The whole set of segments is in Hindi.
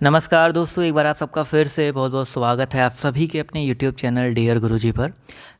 नमस्कार दोस्तों, एक बार आप सबका फिर से बहुत बहुत स्वागत है आप सभी के अपने YouTube चैनल डियर गुरुजी पर।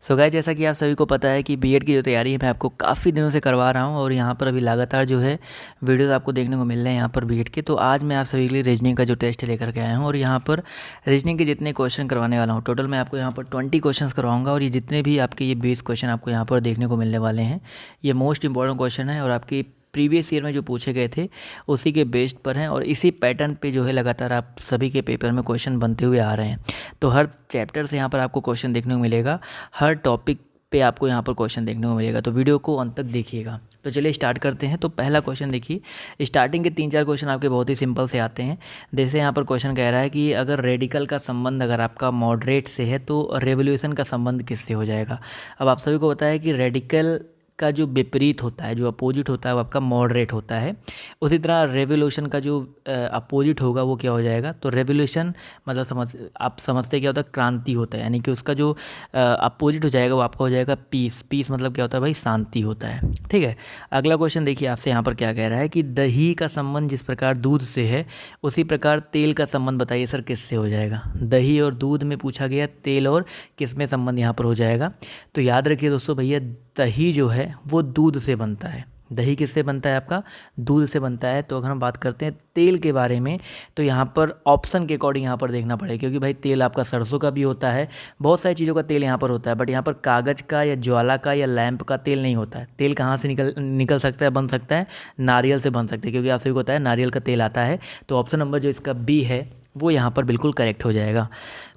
सो गाइस, जैसा कि आप सभी को पता है कि बीएड की जो तैयारी है मैं आपको काफ़ी दिनों से करवा रहा हूं और यहां पर अभी लगातार जो है वीडियोस आपको देखने को मिल रहे हैं यहां पर बीएड के। तो आज मैं आप सभी के लिए रीजनिंग का जो टेस्ट लेकर के आया हूँ और यहाँ पर रीजनिंग के जितने क्वेश्चन करवाने वाला हूँ, टोटल मैं आपको यहाँ पर 20 क्वेश्चन करवाऊँगा और ये जितने भी आपके ये 20 क्वेश्चन आपको यहाँ पर देखने को मिलने वाले हैं, ये मोस्ट इंपॉर्टेंट क्वेश्चन है और आपकी प्रीवियस ईयर में जो पूछे गए थे उसी के बेस्ड पर हैं और इसी पैटर्न पे जो है लगातार आप सभी के पेपर में क्वेश्चन बनते हुए आ रहे हैं। तो हर चैप्टर से यहाँ पर आपको क्वेश्चन देखने को मिलेगा, हर टॉपिक पे आपको यहाँ पर क्वेश्चन देखने को मिलेगा, तो वीडियो को अंत तक देखिएगा। तो चलिए स्टार्ट करते हैं। तो पहला क्वेश्चन देखिए, स्टार्टिंग के 3-4 क्वेश्चन आपके बहुत ही सिंपल से आते हैं। जैसे यहाँ पर क्वेश्चन कह रहा है कि अगर रेडिकल का संबंध अगर आपका मॉडरेट से है तो रेवोल्यूशन का संबंध किससे हो जाएगा। अब आप सभी को पता है कि रेडिकल का जो विपरीत होता है, जो अपोजिट होता है वो आपका मॉडरेट होता है। उसी तरह रेवोल्यूशन का जो अपोजिट होगा वो क्या हो जाएगा, तो रेवोल्यूशन मतलब आप समझते क्या होता है, क्रांति होता है, यानी कि उसका जो अपोजिट हो जाएगा वो आपका हो जाएगा पीस। पीस मतलब क्या होता है भाई, शांति होता है। ठीक है, अगला क्वेश्चन देखिए आपसे यहाँ पर क्या कह रहा है कि दही का संबंध जिस प्रकार दूध से है उसी प्रकार तेल का संबंध बताइए सर किससे हो जाएगा। दही और दूध में पूछा गया, तेल और किस में संबंध यहाँ पर हो जाएगा। तो याद रखिए दोस्तों, भैया दही जो है वो दूध से बनता है। दही किससे बनता है, आपका दूध से बनता है। तो अगर हम बात करते हैं तेल के बारे में तो यहाँ पर ऑप्शन के अकॉर्डिंग यहाँ पर देखना पड़ेगा, क्योंकि भाई तेल आपका सरसों का भी होता है, बहुत सारी चीज़ों का तेल यहाँ पर होता है, बट यहाँ पर कागज़ का या ज्वाला का या लैंप का तेल नहीं होता है। तेल कहाँ से निकल सकता है, बन सकता है नारियल से बन सकता है, क्योंकि आप सभी को पता है नारियल का तेल आता है। तो ऑप्शन नंबर जो इसका बी है वो यहाँ पर बिल्कुल करेक्ट हो जाएगा।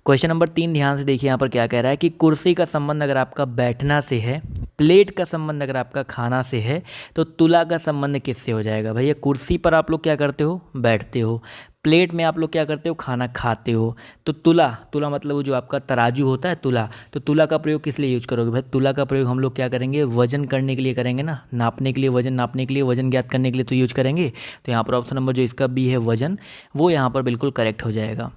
क्वेश्चन नंबर 3 ध्यान से देखिए, यहाँ पर क्या कह रहा है कि कुर्सी का संबंध अगर आपका बैठना से है, प्लेट का संबंध अगर आपका खाना से है, तो तुला का संबंध किससे हो जाएगा। भैया कुर्सी पर आप लोग क्या करते हो, बैठते हो, प्लेट में आप लोग क्या करते हो, खाना खाते हो। तो तुला मतलब वो जो आपका तराजू होता है तुला, तो तुला का प्रयोग किस लिए यूज करोगे भाई, तुला का प्रयोग हम लोग क्या करेंगे, वजन करने के लिए करेंगे ना, नापने के लिए, वजन नापने के लिए, वजन ज्ञात करने के लिए तो यूज करेंगे। तो यहाँ पर ऑप्शन नंबर जो इसका बी है वजन, वो यहाँ पर बिल्कुल करेक्ट हो जाएगा।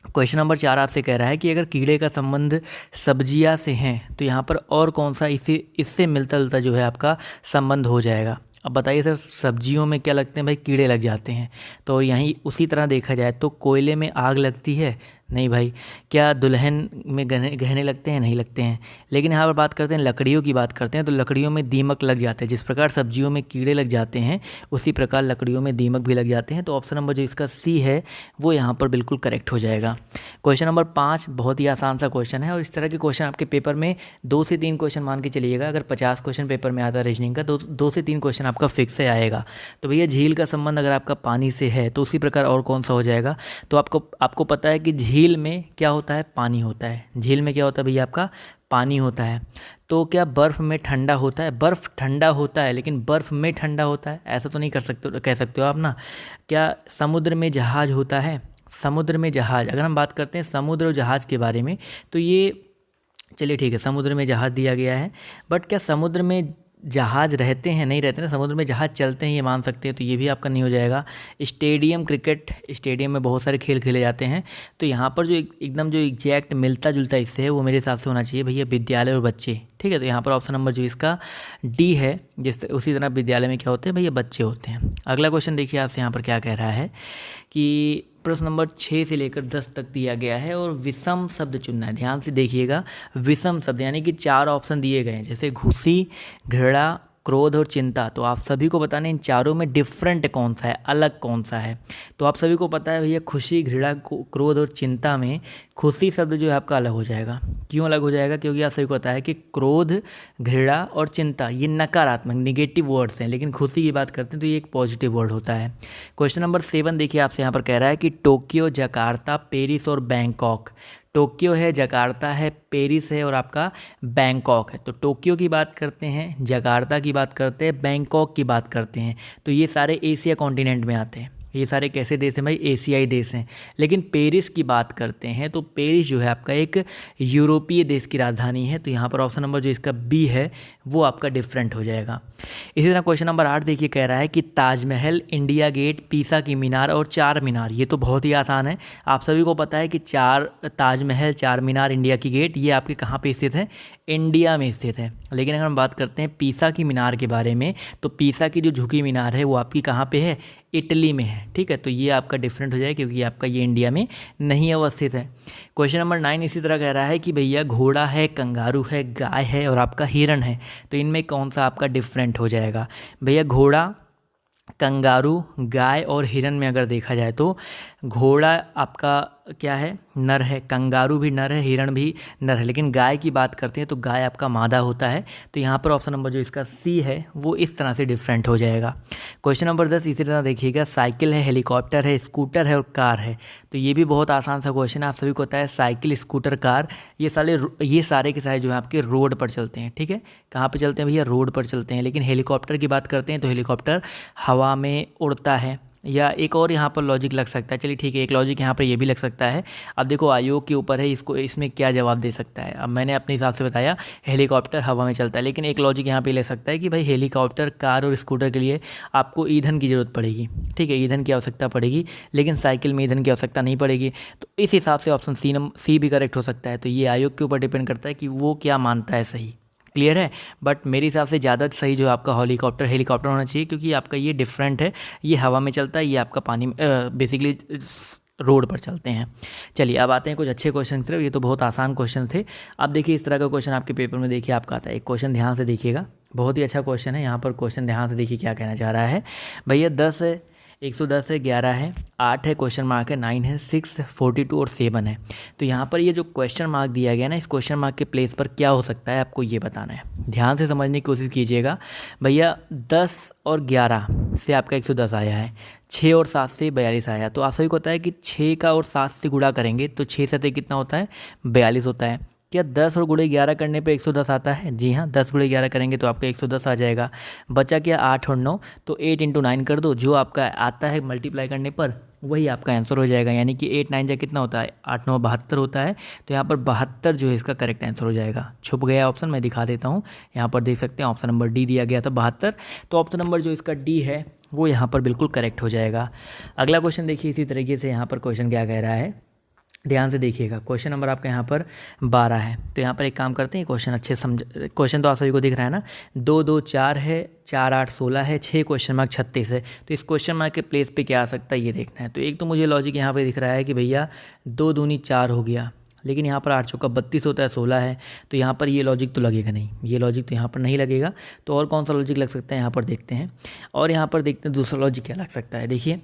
क्वेश्चन नंबर 4 आपसे कह रहा है कि अगर कीड़े का संबंध सब्जियां से हैं तो यहाँ पर और कौन सा इससे मिलता जुलता जो है आपका संबंध हो जाएगा। अब बताइए सर, सब्जियों में क्या लगते हैं भाई, कीड़े लग जाते हैं। तो यहीं उसी तरह देखा जाए तो कोयले में आग लगती है, नहीं भाई। क्या दुल्हन में गहने लगते हैं, नहीं लगते हैं। लेकिन यहाँ पर बात करते हैं लकड़ियों की बात करते हैं तो लकड़ियों में दीमक लग जाते हैं। जिस प्रकार सब्जियों में कीड़े लग जाते हैं उसी प्रकार लकड़ियों में दीमक भी लग जाते हैं। तो ऑप्शन नंबर जो इसका सी है वो यहाँ पर बिल्कुल करेक्ट हो जाएगा। क्वेश्चन नंबर 5 बहुत ही आसान सा क्वेश्चन है और इस तरह के क्वेश्चन आपके पेपर में 2 से 3 क्वेश्चन मान के चलिएगा। अगर 50 क्वेश्चन पेपर में आता है रीजनिंग का तो 2 से 3 क्वेश्चन आपका फिक्स से आएगा। तो भैया झील का संबंध अगर आपका पानी से है तो उसी प्रकार और कौन सा हो जाएगा। तो आपको पता है कि झील में क्या होता है, पानी होता है। झील में क्या होता है भैया, आपका पानी होता है। तो क्या बर्फ़ में ठंडा होता है, बर्फ़ ठंडा होता है लेकिन बर्फ़ में ठंडा होता है, ऐसा तो नहीं कह सकते हो आप ना। क्या समुद्र में जहाज़ होता है, समुद्र में जहाज़, अगर हम बात करते हैं समुद्र और जहाज़ के बारे में तो ये चलिए ठीक है, समुद्र में जहाज़ दिया गया है, बट क्या समुद्र में जहाज़ रहते हैं, नहीं रहते ना, समुद्र में जहाज़ चलते हैं ये मान सकते हैं, तो ये भी आपका नहीं हो जाएगा। स्टेडियम, क्रिकेट स्टेडियम में बहुत सारे खेल खेले जाते हैं। तो यहाँ पर जो एकदम जो एग्जैक्ट मिलता जुलता इससे है वो मेरे हिसाब से होना चाहिए भैया विद्यालय और बच्चे। ठीक है, तो यहाँ पर ऑप्शन नंबर जो इसका डी है, जिस उसी तरह विद्यालय में क्या होते हैं भैया, बच्चे होते हैं। अगला क्वेश्चन देखिए आपसे यहाँ पर क्या कह रहा है कि प्रश्न नंबर 6 से लेकर 10 तक दिया गया है और विषम शब्द चुनना है। ध्यान से देखिएगा, विषम शब्द यानी कि 4 ऑप्शन दिए गए हैं, जैसे खुशी, घृणा, क्रोध और चिंता। तो आप सभी को बताना इन चारों में डिफरेंट कौन सा है, अलग कौन सा है। तो आप सभी को पता है भैया खुशी, घृणा, क्रोध और चिंता में खुशी शब्द जो है आपका अलग हो जाएगा। क्यों अलग हो जाएगा, क्योंकि आप सभी को पता है कि क्रोध, घृणा और चिंता ये नकारात्मक निगेटिव वर्ड्स हैं, लेकिन खुशी की बात करते हैं तो ये एक पॉजिटिव वर्ड होता है। क्वेश्चन नंबर 7 देखिए आपसे यहाँ पर कह रहा है कि टोक्यो, जकार्ता, पेरिस और बैंकॉक। टोक्यो है, जकार्ता है, पेरिस है और आपका बैंकॉक है। तो टोक्यो की बात करते हैं, जकार्ता की बात करते हैं, बैंकॉक की बात करते हैं, तो ये सारे एशिया कॉन्टिनेंट में आते हैं। ये सारे कैसे देश हैं भाई, एशियाई देश हैं। लेकिन पेरिस की बात करते हैं तो पेरिस जो है आपका एक यूरोपीय देश की राजधानी है। तो यहाँ पर ऑप्शन नंबर जो इसका बी है वो आपका डिफरेंट हो जाएगा। इसी तरह क्वेश्चन नंबर 8 देखिए कह रहा है कि ताजमहल, इंडिया गेट, पीसा की मीनार और 4 मीनार। ये तो बहुत ही आसान है, आप सभी को पता है कि ताजमहल, 4 मीनार, इंडिया की गेट ये आपके कहाँ पे स्थित है, इंडिया में स्थित है। लेकिन अगर हम बात करते हैं पीसा की मीनार के बारे में, तो पीसा की जो झुकी मीनार है वो आपकी कहाँ पे है, इटली में है। ठीक है, तो ये आपका डिफरेंट हो जाएगा क्योंकि आपका ये इंडिया में नहीं अवस्थित है। क्वेश्चन नंबर 9 इसी तरह कह रहा है कि भैया घोड़ा है, कंगारू है, गाय है और आपका हिरण है, तो इनमें कौन सा आपका डिफरेंट हो जाएगा। भैया घोड़ा, कंगारू, गाय और हिरण में अगर देखा जाए तो घोड़ा आपका क्या है, नर है, कंगारू भी नर है, हिरण भी नर है, लेकिन गाय की बात करते हैं तो गाय आपका मादा होता है। तो यहाँ पर ऑप्शन नंबर जो इसका सी है वो इस तरह से डिफरेंट हो जाएगा। क्वेश्चन नंबर 10 इसी तरह देखिएगा, साइकिल है, हेलीकॉप्टर है, स्कूटर है और कार है, तो ये भी बहुत आसान सा क्वेश्चन है। आप सभी को पता है साइकिल, स्कूटर, कार ये सारे के सारे जो है आपके रोड पर चलते हैं। ठीक है, कहाँ पर चलते हैं भैया, रोड पर चलते हैं। लेकिन हेलीकॉप्टर की बात करते हैं तो हेलीकॉप्टर हवा में उड़ता है। या एक और यहाँ पर लॉजिक लग सकता है, चलिए ठीक है, एक लॉजिक यहाँ पर ये भी लग सकता है। अब देखो आयोग के ऊपर है, इसको इसमें क्या जवाब दे सकता है। अब मैंने अपने हिसाब से बताया हेलीकॉप्टर हवा में चलता है, लेकिन एक लॉजिक यहाँ पे ले सकता है कि भाई हेलीकॉप्टर, कार और स्कूटर के लिए आपको ईंधन की ज़रूरत पड़ेगी। ठीक है, ईंधन की आवश्यकता पड़ेगी, लेकिन साइकिल में ईंधन की आवश्यकता नहीं पड़ेगी। तो इस हिसाब से ऑप्शन सी भी करेक्ट हो सकता है। तो ये आयोग के ऊपर डिपेंड करता है कि वो क्या मानता है सही। क्लियर है, बट मेरे हिसाब से ज़्यादा सही जो आपका हेलीकॉप्टर होना चाहिए, क्योंकि आपका ये डिफरेंट है, ये हवा में चलता है, ये आपका पानी बेसिकली रोड पर चलते हैं। चलिए अब आते हैं कुछ अच्छे क्वेश्चन की तरफ। ये तो बहुत आसान क्वेश्चन थे। अब देखिए इस तरह का क्वेश्चन आपके पेपर में देखिए आपका आता है। एक क्वेश्चन ध्यान से देखिएगा, बहुत ही अच्छा क्वेश्चन है। यहाँ पर क्वेश्चन ध्यान से देखिए क्या कहना चाह रहा है। भैया 10 है, 110 है, 11 है, 8 है, क्वेश्चन मार्क है, 9 है, 6, 42 और 7 है। तो यहाँ पर ये जो क्वेश्चन मार्क दिया गया ना, इस क्वेश्चन मार्क के प्लेस पर क्या हो सकता है आपको ये बताना है। ध्यान से समझने की कोशिश कीजिएगा। भैया 10 और 11 से आपका 110 आया है, 6 और 7 से 42 आया। तो आप सभी को पता है कि 6 का और 7 से गुणा करेंगे तो 6 7 कितना होता है, 42 होता है। क्या 10 और गुणे 11 करने पे 110 आता है? जी हाँ, 10 गुणे 11 करेंगे तो आपका 110 आ जाएगा। बचा क्या 8 और 9, तो 8 × 9 कर दो, जो आपका आता है मल्टीप्लाई करने पर वही आपका आंसर हो जाएगा। यानी कि 8 9 जा कितना होता है, 8 9 72 होता है। तो यहाँ पर 72 जो है इसका करेक्ट आंसर हो जाएगा। छुप गया ऑप्शन, मैं दिखा देता हूँ। यहाँ पर देख सकते हैं ऑप्शन नंबर डी दिया गया था 72, तो ऑप्शन नंबर जो इसका डी है वो यहाँ पर बिल्कुल करेक्ट हो जाएगा। अगला क्वेश्चन देखिए इसी तरीके से। यहाँ पर क्वेश्चन क्या कह रहा है, ध्यान से देखिएगा। क्वेश्चन नंबर आपका यहाँ पर 12 है। तो यहाँ पर एक काम करते हैं, क्वेश्चन अच्छे समझ, क्वेश्चन तो आप सभी को दिख रहा है ना। 2 2 4 है, 4 8 16 है, 6 क्वेश्चन मार्क 36 है। तो इस क्वेश्चन मार्क के प्लेस पे क्या आ सकता है ये देखना है। तो एक तो मुझे लॉजिक यहाँ पे दिख रहा है कि भैया 2 दूनी 4 हो गया, लेकिन यहाँ पर 8 चौका 32 होता है, 16 है। तो यहाँ पर ये लॉजिक तो लगेगा नहीं, ये लॉजिक तो यहाँ पर नहीं लगेगा। तो और कौन सा लॉजिक लग सकता है यहाँ पर देखते हैं। और यहाँ पर देखते हैं दूसरा लॉजिक क्या लग सकता है। देखिए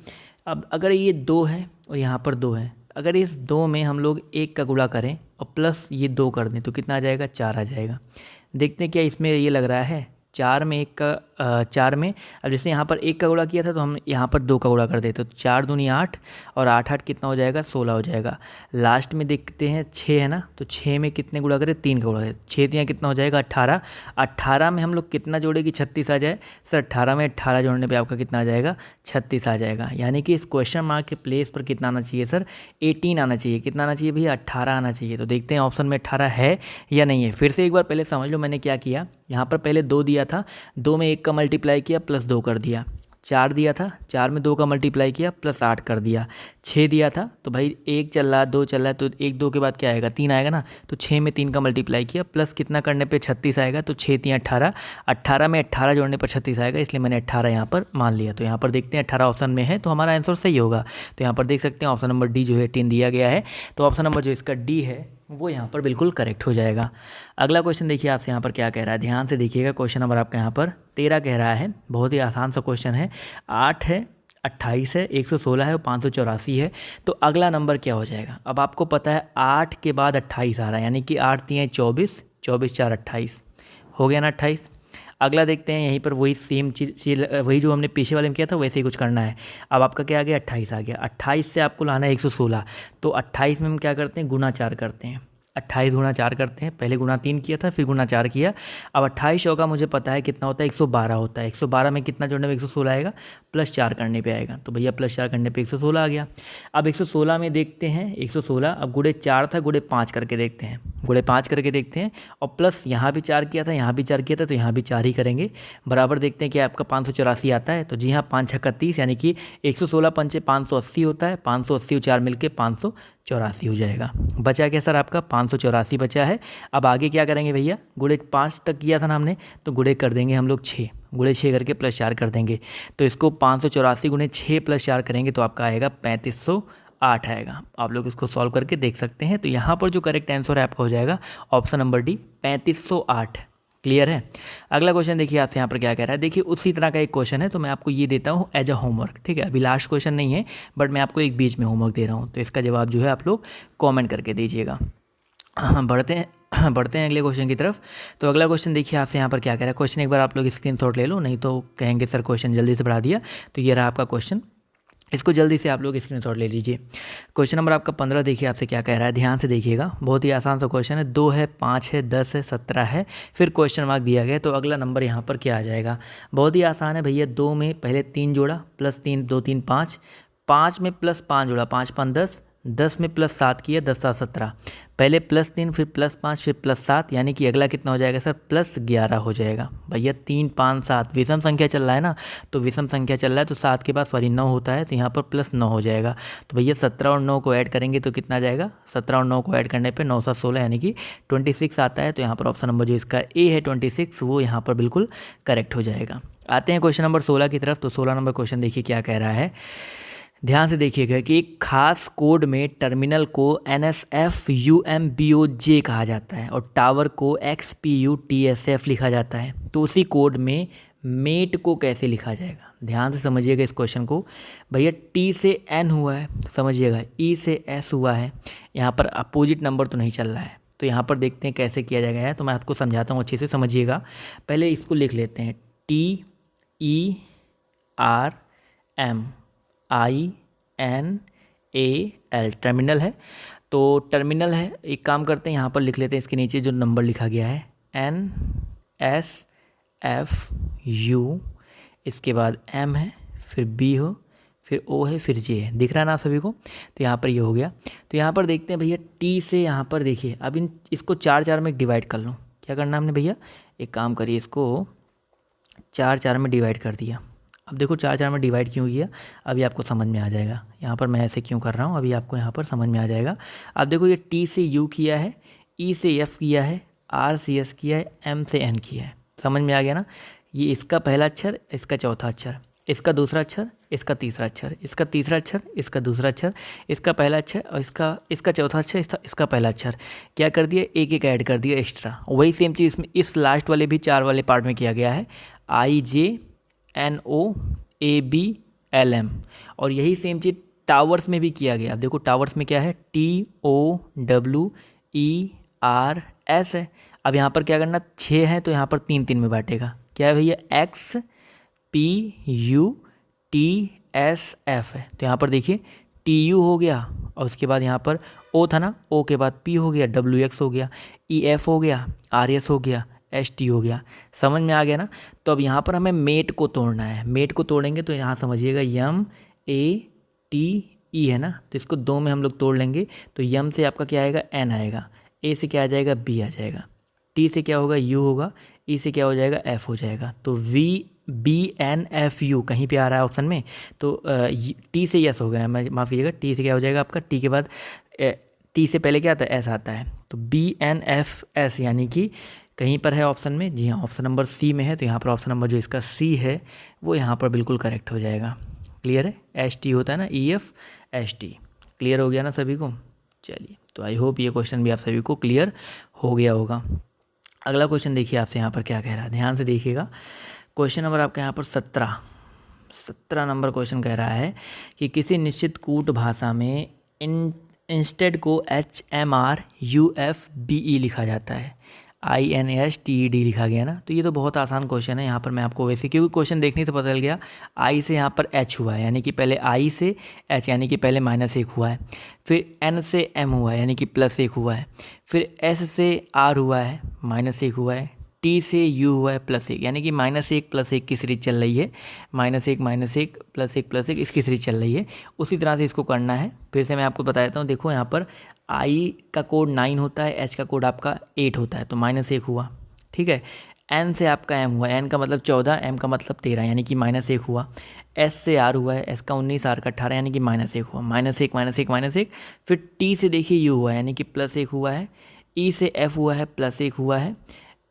अब अगर ये 2 है और यहाँ पर 2 है, अगर इस 2 में हम लोग 1 का गुणा करें और प्लस ये 2 कर दें तो कितना आ जाएगा, 4 आ जाएगा। देखते हैं क्या इसमें ये लग रहा है। 4 में 1 का 4 में, अब जैसे यहाँ पर 1 का गुणा किया था तो हम यहाँ पर 2 का गुणा कर देते, तो 4 दूनी 8 और 8 8 कितना हो जाएगा, 16 हो जाएगा। लास्ट में देखते हैं 6 है ना, तो 6 में कितने गुणा करें, 3 का गुणा करें, 6 3 कितना हो जाएगा, 18। 18 में हम लोग कितना जोड़े कि 36 आ जाए। सर 18 में 18 जोड़ने पर आपका कितना आ जाएगा, 36 आ जाएगा। यानी कि इस क्वेश्चन मार्क के प्लेस पर कितना आना चाहिए सर, 18 आना चाहिए। कितना आना चाहिए भैया, 18 आना चाहिए। तो देखते हैं ऑप्शन में 18 है या नहीं है। फिर से एक बार पहले समझ लो मैंने क्या किया। यहाँ पर पहले 2 दिया था, 2 में 1 का मल्टीप्लाई किया प्लस 2 कर दिया। 4 दिया था, 4 में 2 का मल्टीप्लाई किया प्लस 8 कर दिया। 6 दिया था तो भाई 1 चल रहा है, 2 चल रहा है, तो 1 2 के बाद क्या आएगा, 3 आएगा ना। तो 6 में 3 का मल्टीप्लाई किया प्लस कितना करने पे 36 आएगा। तो 6 3 18, 18 में 18 जोड़ने पर 36 आएगा, इसलिए मैंने 18 यहाँ पर मान लिया। तो यहाँ पर देखते हैं 18 ऑप्शन में है तो हमारा आंसर सही होगा। तो यहाँ पर देख सकते हैं ऑप्शन नंबर डी जो है 10 दिया गया है। तो ऑप्शन नंबर जो इसका डी है वो यहाँ पर बिल्कुल करेक्ट हो जाएगा। अगला क्वेश्चन देखिए आपसे यहाँ पर क्या कह रहा है, ध्यान से देखिएगा। क्वेश्चन नंबर आपका यहाँ पर 13 कह रहा है, बहुत ही आसान सा क्वेश्चन है। 8 है, 28 है, 116 है और 584 है। तो अगला नंबर क्या हो जाएगा। अब आपको पता है 8 के बाद 28 आ रहा है, यानी कि 8 3 24, 24 4 28 हो गया ना 28। अगला देखते हैं, यहीं पर वही सेम चीज़ वही जो हमने पीछे वाले में किया था वैसे ही कुछ करना है। अब आपका क्या आ गया, 28 आ गया। 28 से आपको लाना है 116, तो 28 में हम क्या करते हैं, गुना 4 करते हैं। 28 गुना 4 करते हैं, पहले गुना 3 किया था फिर गुना 4 किया। अब 28 का मुझे पता है कितना होता है, 112 होता है। 112 में कितना जोड़ने में 116 आएगा, प्लस 4 करने पे आएगा। तो भैया प्लस 4 करने पे 116 आ गया। अब 116 में देखते हैं 116, अब गुणे 4 था, गुणे 5 करके देखते हैं। गुणे 5 करके देखते हैं, और प्लस यहाँ भी 4 किया था, यहाँ भी 4 किया था, तो यहाँ भी 4 ही करेंगे। बराबर देखते हैं कि आपका 584 आता है। तो जी हाँ, 5 छक्का 30 यानी कि 116 पंचे 580 होता है। 580 और 4 मिलके 584 हो जाएगा। बचा क्या सर आपका 584 बचा है। अब आगे क्या करेंगे भैया, गुणे 5 तक किया था ना हमने, तो गुणे कर देंगे हम लोग 6, गुणे 6 करके प्लस 4 कर देंगे। तो इसको 584 गुणे 6 प्लस 4 करेंगे तो आपका आएगा 3508 आएगा। आप लोग इसको सॉल्व करके देख सकते हैं। तो यहाँ पर जो करेक्ट आंसर है आपका हो जाएगा ऑप्शन नंबर डी 3508। क्लियर है। अगला क्वेश्चन देखिए आपसे यहाँ पर क्या कह रहा है। देखिए उसी तरह का एक क्वेश्चन है, तो मैं आपको ये देता हूँ एज अ होमवर्क, ठीक है। अभी लास्ट क्वेश्चन नहीं है, बट मैं आपको एक बीच में होमवर्क दे रहा हूँ, तो इसका जवाब जो है आप लोग कॉमेंट करके दीजिएगा। बढ़ते हैं अगले क्वेश्चन की तरफ। तो अगला क्वेश्चन देखिए आपसे यहाँ पर क्या कह रहा है। क्वेश्चन एक बार आप लोग स्क्रीनशॉट ले लो, नहीं तो कहेंगे सर क्वेश्चन जल्दी से बढ़ा दिया। तो ये रहा आपका क्वेश्चन, इसको जल्दी से आप लोग स्क्रीनशॉट ले लीजिए। क्वेश्चन नंबर आपका 15 देखिए आपसे क्या कह रहा है, ध्यान से देखिएगा। बहुत ही आसान सा क्वेश्चन है। 2 है, 5 है, 10 है, 17 है, फिर क्वेश्चन मार्क दिया गया। तो अगला नंबर यहाँ पर क्या आ जाएगा। बहुत ही आसान है भैया। 2 में पहले 3 जोड़ा, प्लस 3 2 3 5, 5 में प्लस 5 जोड़ा, 5 5 10, 10 में प्लस 7 किया, 10 7 17। पहले प्लस 3 फिर प्लस 5 फिर प्लस 7, यानी कि अगला कितना हो जाएगा सर, प्लस 11 हो जाएगा। भैया 3 5 7 विषम संख्या चल रहा है ना, तो विषम संख्या चल रहा है तो 7 के बाद 9 होता है, तो यहाँ पर प्लस 9 हो जाएगा। तो भैया 17 और 9 को ऐड करेंगे तो कितना जाएगा, 17 और 9 को ऐड करने पे 9 7 16 यानी कि 26 आता है। तो यहाँ पर ऑप्शन नंबर जो इसका ए है 26, वो यहाँ पर बिल्कुल करेक्ट हो जाएगा। आते हैं क्वेश्चन नंबर 16 की तरफ। तो 16 नंबर क्वेश्चन देखिए क्या कह रहा है, ध्यान से देखिएगा कि एक खास कोड में टर्मिनल को NSFUMBOJ कहा जाता है और टावर को XPUTSF लिखा जाता है। तो उसी कोड में मेट को कैसे लिखा जाएगा। ध्यान से समझिएगा इस क्वेश्चन को। भैया T से N हुआ है, समझिएगा, E से S हुआ है, यहाँ पर अपोजिट नंबर तो नहीं चल रहा है। तो यहाँ पर देखते हैं कैसे किया जाएगा। तो मैं आपको समझाता हूँ, अच्छे से समझिएगा। पहले इसको लिख लेते हैं, TERMINAL टर्मिनल है। तो टर्मिनल है, एक काम करते हैं यहाँ पर लिख लेते हैं, इसके नीचे जो नंबर लिखा गया है NSFU, इसके बाद M है, फिर B हो, फिर O है, फिर J है। दिख रहा है ना आप सभी को। तो यहाँ पर ये हो गया। तो यहाँ पर देखते हैं भैया T से यहाँ पर देखिए, अब इसको 4 4 में डिवाइड कर लो। क्या करना हमने भैया, एक काम करिए, इसको 4 4 में डिवाइड कर दिया। अब देखो 4 4 में डिवाइड क्यों किया, अभी आपको समझ में आ जाएगा। यहाँ पर मैं ऐसे क्यों कर रहा हूँ, अभी आपको यहाँ पर समझ में आ जाएगा। अब देखो ये T से U किया है, E से F किया है, R से S किया है, M से N किया है। समझ में आ गया ना। ये इसका पहला अक्षर, इसका चौथा अक्षर, इसका दूसरा अक्षर, इसका तीसरा अक्षर, इसका तीसरा अक्षर, इसका दूसरा अक्षर, इसका पहला अक्षर और इसका चौथा अक्षर, इसका पहला अक्षर। क्या कर दिया, एक एक ऐड कर दिया एक्स्ट्रा। वही सेम चीज़ इसमें इस लास्ट वाले भी 4 वाले पार्ट में किया गया है, IJNOABLM। और यही सेम चीज़ टावर्स में भी किया गया। अब देखो टावर्स में क्या है, TOWERS है। अब यहाँ पर क्या करना, 6 है तो यहाँ पर 3 3 में बांटेगा। क्या है भैया, XPUTSF है। तो यहाँ पर देखिए TU हो गया, और उसके बाद यहाँ पर O था ना, O के बाद P हो गया, WX हो गया, EF हो गया, RS हो गया, ST हो गया। समझ में आ गया ना। तो अब यहाँ पर हमें मेट को तोड़ना है। मेट को तोड़ेंगे तो यहाँ समझिएगा MATE है ना, तो इसको 2 में हम लोग तोड़ लेंगे। तो M से आपका क्या आएगा, N आएगा, A से क्या आ जाएगा, B आ जाएगा, T से क्या होगा, U होगा, E से क्या हो जाएगा, F हो जाएगा। तो VBNFU कहीं पे आ रहा है ऑप्शन में, तो T से यस हो गया, मैं माफ़ कीजिएगा, T से क्या हो जाएगा आपका, T के बाद T से पहले क्या आता है, S आता है। तो BNFS यानी कि कहीं पर है ऑप्शन में, जी हाँ ऑप्शन नंबर C में है। तो यहाँ पर ऑप्शन नंबर जो इसका C है वो यहाँ पर बिल्कुल करेक्ट हो जाएगा। क्लियर है। ST होता है ना, EFST। क्लियर हो गया ना सभी को। चलिए, तो आई होप ये क्वेश्चन भी आप सभी को क्लियर हो गया होगा। अगला क्वेश्चन देखिए आपसे यहाँ पर क्या कह रहा है, ध्यान से देखिएगा। क्वेश्चन नंबर आपका यहाँ पर 17 नंबर क्वेश्चन कह रहा है कि किसी निश्चित कूट भाषा में इंस्टेड को HMRUFBE लिखा जाता है, INSTED लिखा गया ना। तो ये तो बहुत आसान क्वेश्चन है। यहाँ पर मैं आपको वैसे, क्योंकि क्वेश्चन देखने से पता चल गया, I से यहाँ पर H हुआ है, यानी कि पहले I से H यानी कि पहले -1 हुआ है, फिर N से M हुआ है यानी कि +1 हुआ है, फिर S से R हुआ है, -1 हुआ है, टी से यू हुआ है +1, यानी कि -1 +1 की सीरीज चल रही है, -1 -1 +1 +1 इसकी सीरीज चल रही है। उसी तरह से इसको करना है। फिर से मैं आपको बता देता हूँ, देखो यहाँ पर आई का कोड 9 होता है, एच का कोड आपका 8 होता है, तो -1 हुआ, ठीक है। एन से आपका एम हुआ, एन का मतलब 14, एम का मतलब 13, यानी कि -1 हुआ। एस से आर हुआ है, एस का 19, आर का 18, यानी कि -1 हुआ, -1 -1 -1। फिर टी से देखिए यू हुआ है, यानी कि +1 हुआ है। ई से एफ हुआ है, +1 हुआ है।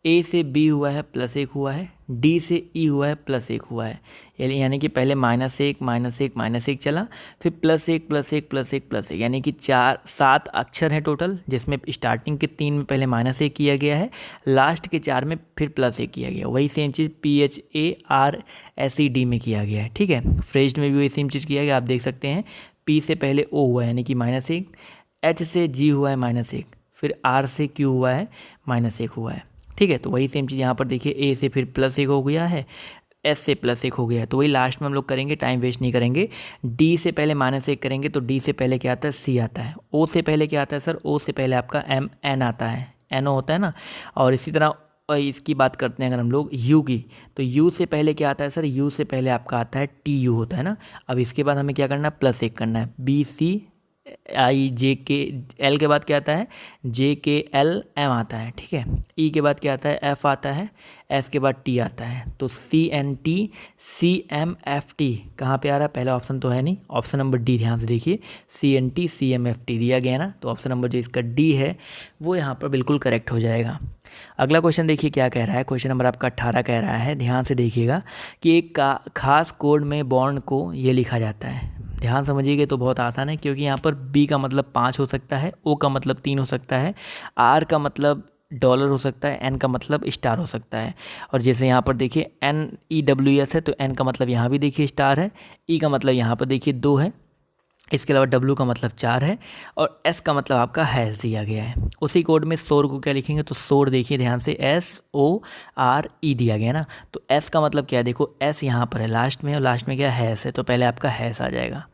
ए से बी हुआ है, +1 हुआ है। डी से ई हुआ है, +1 हुआ है। यानी कि पहले -1 -1 -1 चला, फिर +1 +1 +1 +1, यानी कि 7 अक्षर हैं टोटल, जिसमें स्टार्टिंग के 3 में पहले -1 किया गया है, लास्ट के 4 में फिर +1 किया गया। वही सेम चीज़ PHARSED में किया गया है, ठीक है। फ्रेज्ड में भी वही सेम चीज़ किया गया, आप देख सकते हैं। P से पहले O हुआ है, यानी कि -1। H से G हुआ है -1, फिर R से Q हुआ है -1 हुआ है, ठीक है। तो वही सेम चीज़ यहाँ पर देखिए, ए से फिर +1 हो गया है, एस से +1 हो गया है, तो वही लास्ट में हम लोग करेंगे, टाइम वेस्ट नहीं करेंगे। डी से पहले -1 करेंगे, तो डी से पहले क्या आता है, सी आता है। ओ से पहले क्या आता है सर, ओ से पहले आपका एन आता है, एन ओ होता है ना। और इसी तरह इसकी बात करते हैं अगर हम लोग यू की, तो यू से पहले क्या आता है सर, यू से पहले आपका आता है टी यू होता है ना। अब इसके बाद हमें क्या करना है, +1 करना है। BCIJK, एल के बाद क्या आता है, JKLM आता है, ठीक है। ई के बाद क्या आता है, एफ आता है। एस के बाद टी आता है, तो CNT CMFT कहाँ पे आ रहा है, पहला ऑप्शन तो है नहीं, ऑप्शन नंबर डी ध्यान से देखिए, CNT CMFT दिया गया ना, तो ऑप्शन नंबर जो इसका डी है वो यहाँ पर बिल्कुल करेक्ट हो जाएगा। अगला क्वेश्चन देखिए क्या कह रहा है, क्वेश्चन नंबर आपका 18 कह रहा है, ध्यान से देखिएगा कि एक खास कोड में बॉन्ड को ये लिखा जाता है। ध्यान समझिएगा, तो बहुत आसान है, क्योंकि यहाँ पर बी का मतलब 5 हो सकता है, ओ का मतलब 3 हो सकता है, आर का मतलब डॉलर हो सकता है, एन का मतलब स्टार हो सकता है। और जैसे यहाँ पर देखिए NEWS है, तो एन का मतलब यहाँ भी देखिए स्टार है, ई का मतलब यहाँ पर देखिए 2 है, इसके अलावा डब्लू का मतलब 4 है, और एस का मतलब आपका हैज़ दिया गया है। उसी कोड में सोर को क्या लिखेंगे, तो सोर देखिए ध्यान से, SORE दिया गया ना, तो एस का मतलब क्या है, देखो एस यहाँ पर है लास्ट में, और लास्ट में क्या हैज़ है, तो पहले आपका हैज़ आ जाएगा।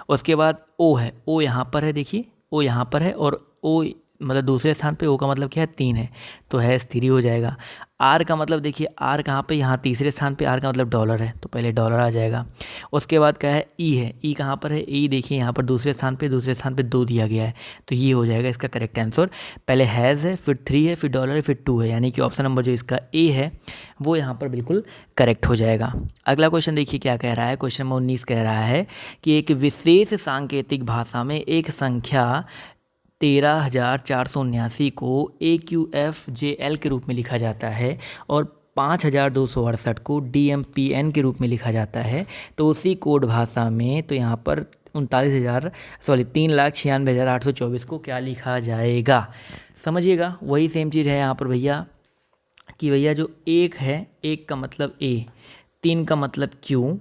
उसके बाद ओ है, ओ यहाँ पर है, देखिए ओ यहाँ पर है, और ओ मतलब दूसरे स्थान पे, ओ का मतलब क्या है, 3 है, तो हैज़ 3 हो जाएगा। आर का मतलब देखिए, आर कहाँ पे, यहाँ तीसरे स्थान पे, आर का मतलब डॉलर है, तो पहले डॉलर आ जाएगा। उसके बाद क्या है, ई है, ई कहाँ पर है, ई देखिए यहाँ पर दूसरे स्थान पे 2 दिया गया है, तो ये हो जाएगा इसका करेक्ट आंसर। पहले हैज़ है, फिर 3 है, फिर डॉलर है, फिर 2 है, यानी कि ऑप्शन नंबर जो इसका ए है वो यहाँ पर बिल्कुल करेक्ट हो जाएगा। अगला क्वेश्चन देखिए क्या कह रहा है, क्वेश्चन नंबर 19 कह रहा है कि एक विशेष सांकेतिक भाषा में एक संख्या 13,479 को AQFJL के रूप में लिखा जाता है, और 5,268 को DMPN के रूप में लिखा जाता है, तो उसी कोड भाषा में, तो यहाँ पर 3,96,824 को क्या लिखा जाएगा, समझिएगा। वही सेम चीज़ है यहाँ पर भैया, कि भैया जो एक है, एक का मतलब A, 3 का मतलब Q,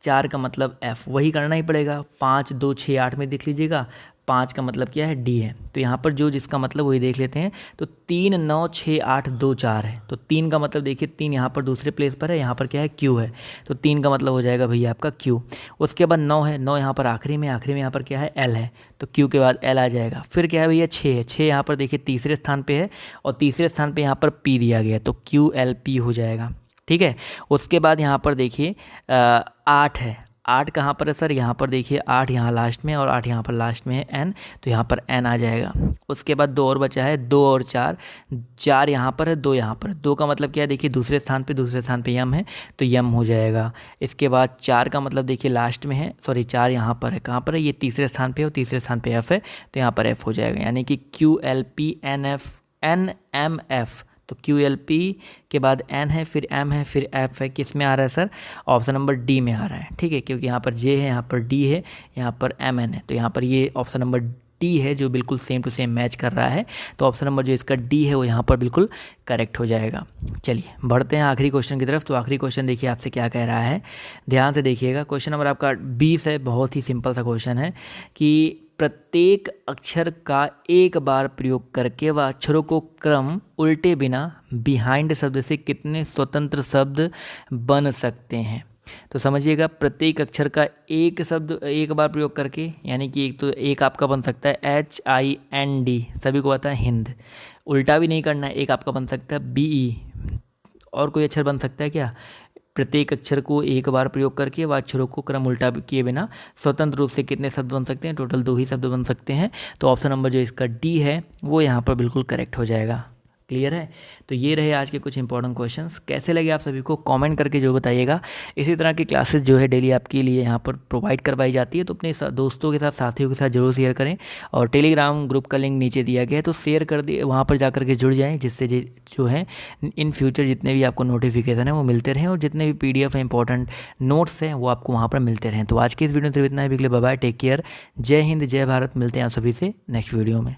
4 का मतलब F, वही करना ही पड़ेगा। 5 2 6 8 में देख लीजिएगा, 5 का मतलब क्या है, डी है, तो यहाँ पर जो जिसका मतलब वही देख लेते हैं, तो 3 9 6 8 2 4 है, तो 3 का मतलब देखिए, 3 यहाँ पर दूसरे प्लेस पर है, यहाँ पर क्या है, क्यू है, तो 3 का मतलब हो जाएगा भैया आपका क्यू। उसके बाद 9 है, 9 यहाँ पर आखिरी में यहाँ पर क्या है, एल है, तो क्यू के बाद एल आ जाएगा। फिर क्या है भैया, 6 है, 6 यहाँ पर देखिए तीसरे स्थान पर है, और तीसरे स्थान पर यहाँ पर पी दिया गया, तो QLP हो जाएगा, ठीक है। उसके बाद यहाँ पर देखिए 8 है, 8 कहाँ पर है सर, यहाँ पर देखिए 8 यहाँ लास्ट में, और 8 यहाँ पर लास्ट में है एन, तो यहाँ पर एन आ जाएगा। उसके बाद 2 और बचा है, 2 और 4, 4 यहाँ पर है, 2 यहाँ पर, 2 का मतलब क्या है, देखिए दूसरे स्थान पे यम है, तो यम हो जाएगा। इसके बाद 4 का मतलब देखिए लास्ट में है, सॉरी 4 यहाँ पर है, कहाँ पर है, ये तीसरे स्थान पे है, और तीसरे स्थान पे एफ है, तो यहाँ पर एफ हो जाएगा, यानी कि QLPNMF, तो QLP के बाद N है, फिर M है, फिर F है, किस में आ रहा है सर, ऑप्शन नंबर डी में आ रहा है, ठीक है, क्योंकि यहाँ पर J है, यहाँ पर D है, यहाँ पर MN है, तो यहाँ पर ये ऑप्शन नंबर डी है जो बिल्कुल सेम टू सेम मैच कर रहा है, तो ऑप्शन नंबर जो इसका डी है वो यहाँ पर बिल्कुल करेक्ट हो जाएगा। चलिए बढ़ते हैं आखिरी क्वेश्चन की तरफ। तो आखिरी क्वेश्चन देखिए आपसे क्या कह रहा है, ध्यान से देखिएगा। क्वेश्चन नंबर आपका 20 है, बहुत ही सिंपल सा क्वेश्चन है कि प्रत्येक अक्षर का एक बार प्रयोग करके वह अक्षरों को क्रम उल्टे बिना बिहाइंड शब्द से कितने स्वतंत्र शब्द बन सकते हैं। तो समझिएगा, प्रत्येक अक्षर का एक शब्द एक बार प्रयोग करके, यानी कि एक आपका बन सकता है HIND, सभी को आता है हिंद, उल्टा भी नहीं करना है, एक आपका बन सकता है BE, और कोई अक्षर बन सकता है क्या? प्रत्येक अक्षर को एक बार प्रयोग करके व अक्षरों को क्रम उल्टा किए बिना स्वतंत्र रूप से कितने शब्द बन सकते हैं? टोटल 2 ही शब्द बन सकते हैं। तो ऑप्शन नंबर जो इसका डी है वो यहाँ पर बिल्कुल करेक्ट हो जाएगा। क्लियर है? तो ये रहे आज के कुछ इंपॉर्टेंट क्वेश्चंस। कैसे लगे आप सभी को कमेंट करके जो बताइएगा। इसी तरह की क्लासेस जो है डेली आपके लिए यहाँ पर प्रोवाइड करवाई जाती है, तो अपने दोस्तों के साथ, साथियों के साथ जरूर शेयर करें। और टेलीग्राम ग्रुप का लिंक नीचे दिया गया है, तो शेयर कर दिए, वहाँ पर जा के जुड़ जाएँ, जिससे जो है इन फ्यूचर जितने भी आपको नोटिफिकेशन है वो मिलते रहें, और जितने भी PDF है इंपॉर्टेंट नोट्स हैं वो आपको वहाँ पर मिलते रहें। तो आज की इस वीडियो में सिर्फ इतना ही। बाय, टेक केयर, जय हिंद, जय भारत। मिलते हैं आप सभी से नेक्स्ट वीडियो में।